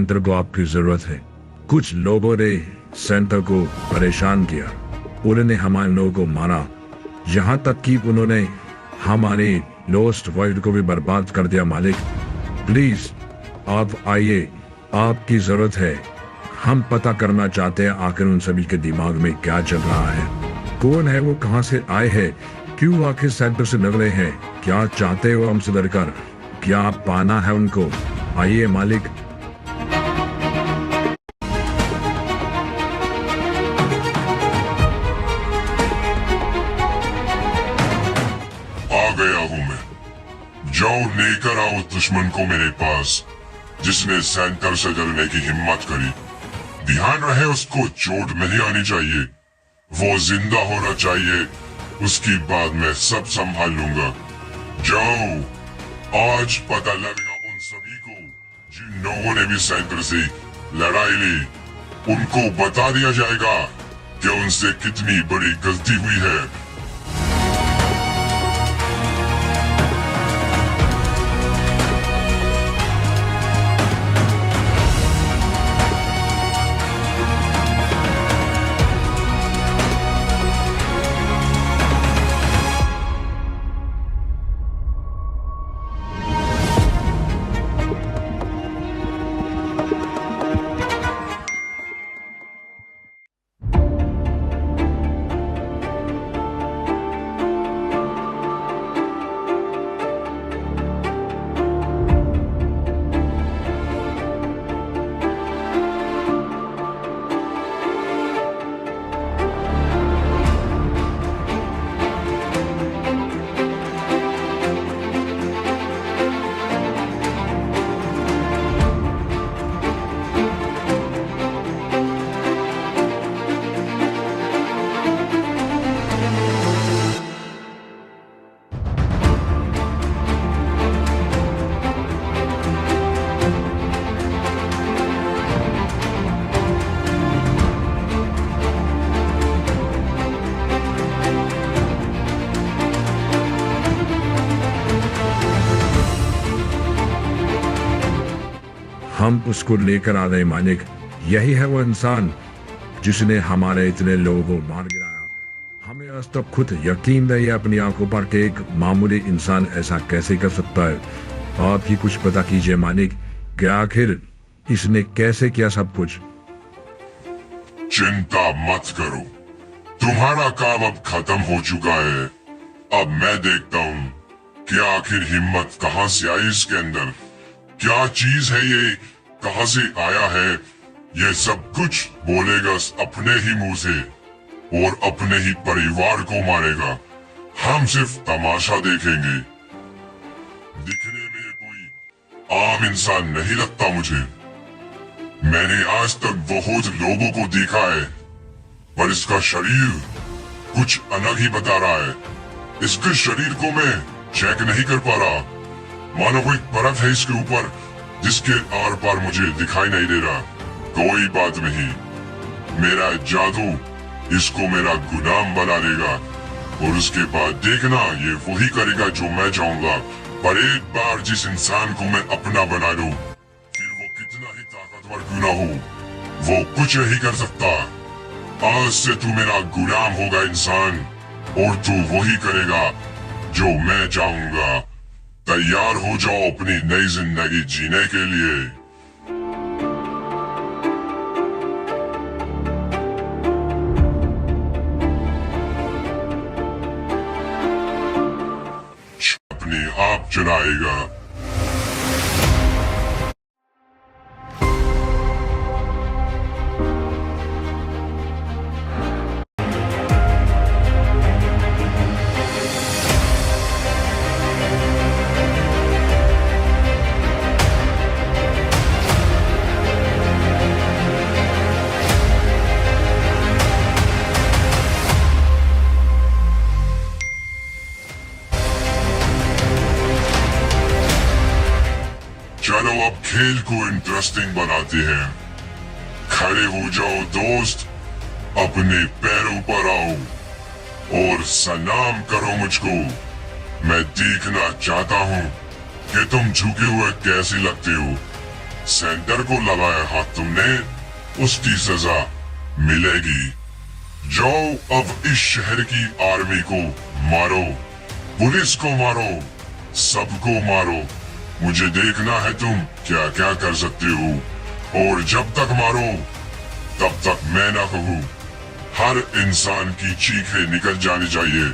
Centre को आपकी जरूरत है। कुछ लोगों ने सेंटर को परेशान किया, उन्होंने हमारे लोगों को मारा, यहाँ तक कि उन्होंने हमारे लोस्ट वर्ल्ड को भी बर्बाद कर दिया। मालिक प्लीज आप आइए, आपकी जरूरत है। हम पता करना चाहते हैं आखिर उन सभी के दिमाग में क्या चल रहा है, कौन है वो, कहां से आए हैं, क्यों आखिर सेंटर से निकले हैं, क्या चाहते हो हमसे डरकर, क्या पाना है उनको। आइए मालिक। आ गया हूं मैं। जाओ लेकर आओ दुश्मन को मेरे पास, जिसने सेंटर से जलने की हिम्मत करी। ध्यान रहे उसको चोट नहीं आनी चाहिए, वो जिंदा होना चाहिए, उसकी बाद मैं सब संभाल लूंगा। जाओ, आज पता लगेगा उन सभी को जिन लोगों ने भी सेंटर से लड़ाई ली। उनको बता दिया जाएगा कि उनसे कितनी बड़ी गलती हुई है। हम उसको लेकर आ रहे मालिक। यही है वो इंसान जिसने हमारे इतने लोगों को मार गिराया। हमें आज तक खुद यकीन नहीं है अपनी आंखों पर कि एक मामूली इंसान ऐसा कैसे कर सकता है। आप ही कुछ पता कीजिए मालिक, कि आखिर इसने कैसे किया सब कुछ। चिंता मत करो, तुम्हारा काम अब खत्म हो चुका है। अब मैं देखता हूँ कि आखिर हिम्मत कहाँ से आई इसके अंदर, क्या चीज है ये, कहां से आया है। ये सब कुछ बोलेगा अपने ही मुंह से और अपने ही परिवार को मारेगा। हम सिर्फ तमाशा देखेंगे। दिखने में ये कोई आम इंसान नहीं लगता मुझे। मैंने आज तक बहुत लोगों को देखा है, पर इसका शरीर कुछ अलग ही बता रहा है। इसके शरीर को मैं चेक नहीं कर पा रहा, मानो कोई परत है इसके ऊपर जिसके आर पार मुझे दिखाई नहीं दे रहा। कोई बात नहीं, मेरा जादू इसको मेरा गुलाम बना देगा और उसके बाद देखना ये वही करेगा जो मैं चाहूंगा। पर एक बार जिस इंसान को मैं अपना बना लूं, फिर वो कितना ही ताकतवर क्यों ना हो, वो कुछ नहीं कर सकता। आज से तू मेरा गुलाम होगा इंसान, और तू वही करेगा जो मैं चाहूंगा। तैयार हो जाओ अपनी नई जिंदगी जीने के लिए। अपने आप चलाएगा। चलो अब खेल को इंटरेस्टिंग बनाते हैं। खड़े हो जाओ दोस्त, अपने पैरों पर आओ और सलाम करो मुझको। मैं देखना चाहता हूँ कि तुम झुके हुए कैसे लगते हो। सेंटर को लगाया हाथ तुमने, उसकी सजा मिलेगी। जाओ अब इस शहर की आर्मी को मारो, पुलिस को मारो, सबको मारो। मुझे देखना है तुम क्या क्या कर सकते हो, और जब तक मारो तब तक मैं ना कहूँ। हर इंसान की चीखें निकल जानी चाहिए।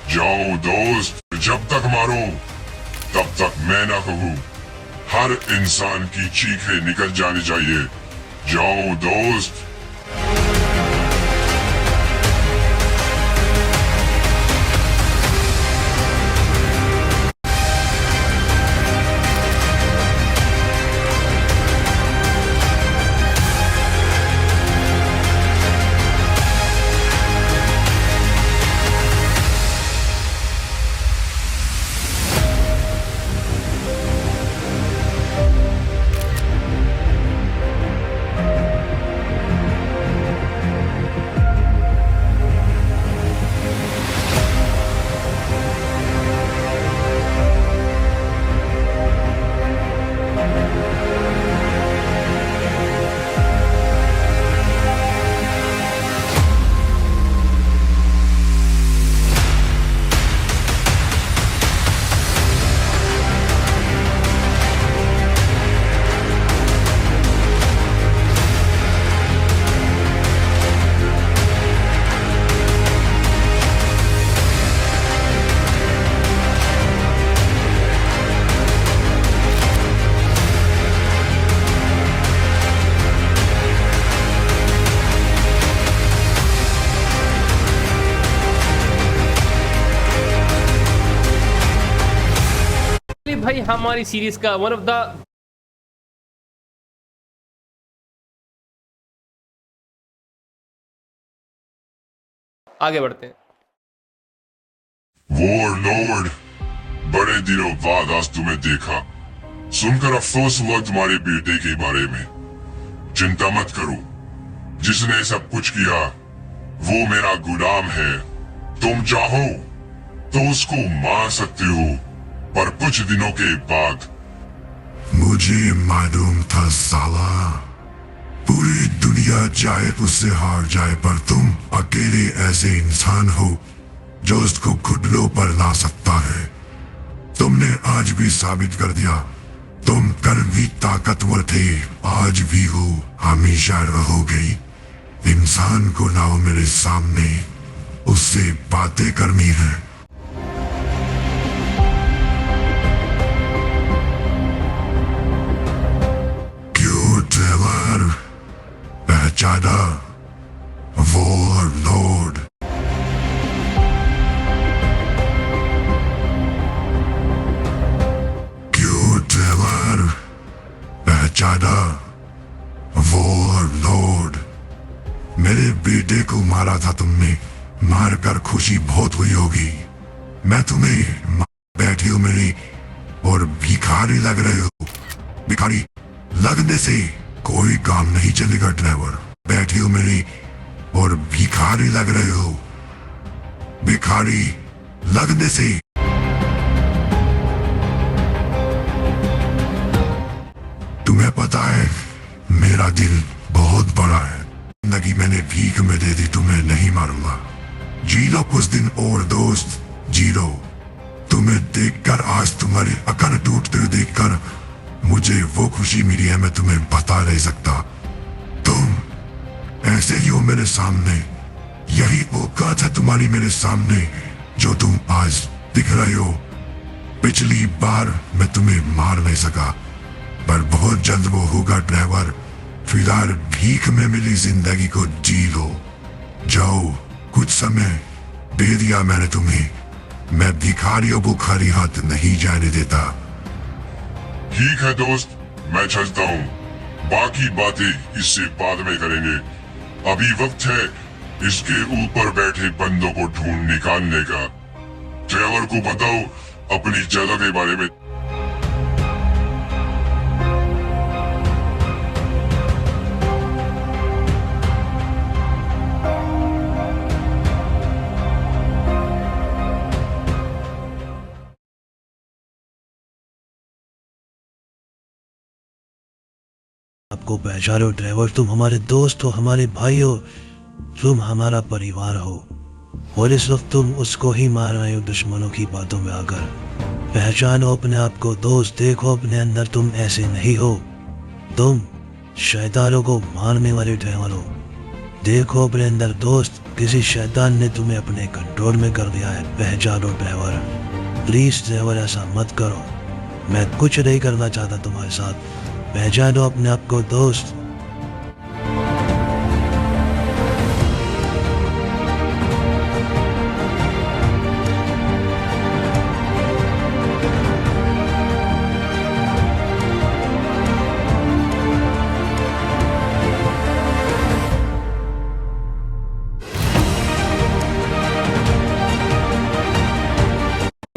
जाओ दोस्त, जब तक मारो तब तक मैं ना कहूँ। हर इंसान की चीखें निकल जानी चाहिए। जाओ दोस्त। भाई हमारी सीरीज का वन ऑफ द आगे बढ़ते हैं। वॉरलॉर्ड, बड़े दिनों बाद आज तुम्हें देखा। सुनकर अफसोस हुआ तुम्हारे बेटे के बारे में। चिंता मत करो, जिसने सब कुछ किया वो मेरा गुलाम है। तुम चाहो तो उसको मार सकते हो, पर कुछ दिनों के बाद। मुझे मालूम था साला, पूरी दुनिया चाहे उससे हार जाए, पर तुम अकेले ऐसे इंसान हो जो उसको घुटनों पर ला सकता है। तुमने आज भी साबित कर दिया, तुम कल भी ताकतवर थे, आज भी हो, हमेशा रहोगे। इंसान को लाओ मेरे सामने, उससे बातें करनी है। क्यों ट्रेवर, पहचाना वॉरलॉर्ड? क्यों ट्रेवर, पहचाना वॉरलॉर्ड? मेरे बेटे को मारा था तुमने, मारकर खुशी बहुत हुई होगी। मैं तुम्हें बैठी हूं मेरी, और भिखारी लग रहे हो। भिखारी लगने से कोई काम नहीं चलेगा ड्राइवर। बैठी हो मेरी और भिखारी लग रहे हो। भिखारी लगने से तुम्हें पता है मेरा दिल बहुत बड़ा है। जिंदगी मैंने भीख में दे दी, तुम्हें नहीं मारूंगा। जी लो कुछ दिन और दोस्त, जी लो। तुम्हें देखकर, आज तुम्हारी अकड़ टूटते हुए देखकर मुझे वो खुशी मिली है, मैं तुम्हें बता नहीं सकता। तुम ऐसे ही हो मेरे सामने, यही औकात है तुम्हारी मेरे सामने जो तुम आज दिख रहे हो। पिछली बार मैं तुम्हें मार नहीं सका, पर बहुत जल्द वो होगा ड्राइवर। फिलहाल भीख में मिली जिंदगी को जी लो। जाओ, कुछ समय दे दिया मैंने तुम्हें, मैं भिखारी और बुखारी हाथ नहीं जाने देता। ठीक है दोस्त, मैं चलता हूँ। बाकी बातें इससे बाद में करेंगे। अभी वक्त है इसके ऊपर बैठे बंदों को ढूंढ निकालने का। ट्रेवर को बताओ अपनी जगह के बारे में। आपको पहचानो ड्राइवर, तुम हमारे दोस्त हो, हमारे भाई हो, तुम हमारा परिवार हो, और इस वक्त तुम उसको ही मार रहे हो दुश्मनों की बातों में आकर। पहचानो अपने आप को दोस्त, देखो अपने अंदर तुम ऐसे नहीं हो, तुम शैतानों को मारने वाले ड्राइवर हो। देखो अपने अंदर दोस्त, किसी शैतान ने तुम्हें अपने कंट्रोल में कर दिया है। पहचानो ड्राइवर, प्लीज ड्राइवर ऐसा मत करो, मैं कुछ नहीं करना चाहता तुम्हारे साथ। पहचानो अपने आप को दोस्त।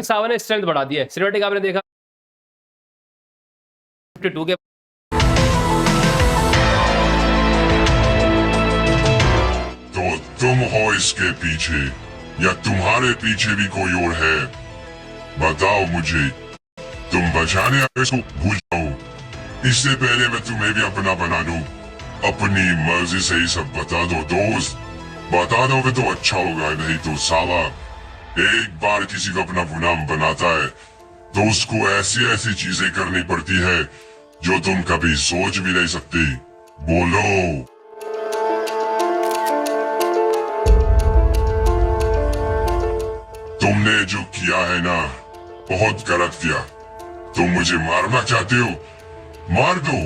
सावन ने स्ट्रेंथ बढ़ा दिया है। सिनेमैटिक आपने देखा 52 के तो तुम हो इसके पीछे या तुम्हारे पीछे भी कोई और है? बताओ मुझे। तुम बचाने आए इसको भूल जाओ, इससे पहले मैं तुम्हें भी अपना बना दूं। अपनी मर्जी से ही सब बता दो दोस्त, बता दोगे तो अच्छा होगा, नहीं तो साला एक बार किसी को अपना गुलाम बनाता है तो उसको ऐसी ऐसी चीजें करनी पड़ती है जो तुम कभी सोच भी नहीं सकती। बोलो। तुमने जो किया है ना, बहुत गलत किया। तुम मुझे मारना चाहते हो, मार दो,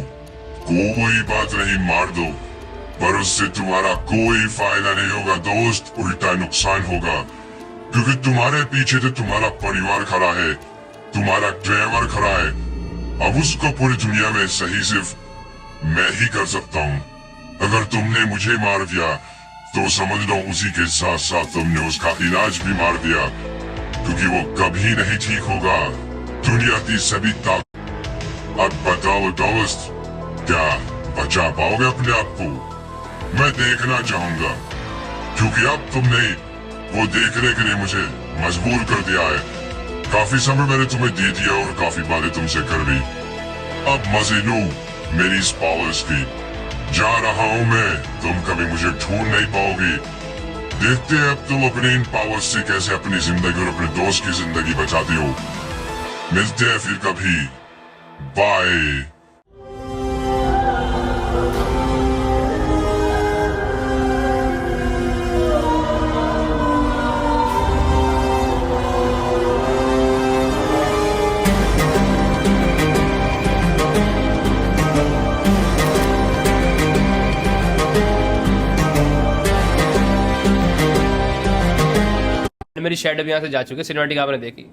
कोई बात नहीं, मार दो, पर उससे तुम्हारा कोई फायदा नहीं होगा दोस्त, उल्टा नुकसान होगा, क्योंकि तुम्हारे पीछे तो तुम्हारा परिवार खड़ा है, तुम्हारा ड्राइवर खड़ा है। अब उसको पूरी दुनिया में सही सिर्फ मैं ही कर सकता हूँ। अगर तुमने मुझे मार दिया तो समझ लो उसी के साथ साथ तुमने उसका इलाज भी मार दिया, क्योंकि वो कभी नहीं ठीक होगा। दुनिया की सभी ताकत। अब बताओ दोस्त, क्या बचा पाओगे अपने आप को? मैं देखना चाहूंगा, क्योंकि अब तुमने वो देखने के लिए मुझे मजबूर कर दिया है। काफी समय मैंने तुम्हें दे दिया और काफी बातें तुमसे कर ली। अब मजे लो मेरी इस पावर्स की। जा रहा हूँ मैं, तुम कभी मुझे ढूंढ नहीं पाओगे। देखते हैं अब तुम अपने इन पावर्स से कैसे अपनी जिंदगी और अपने दोस्त की जिंदगी बचाते हो। मिलते हैं फिर कभी, बाय। मेरी शैडो भी यहाँ से जा चुकी है। सिनेमैटिक आपने देखी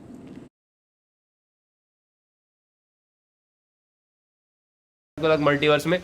अलग मल्टीवर्स में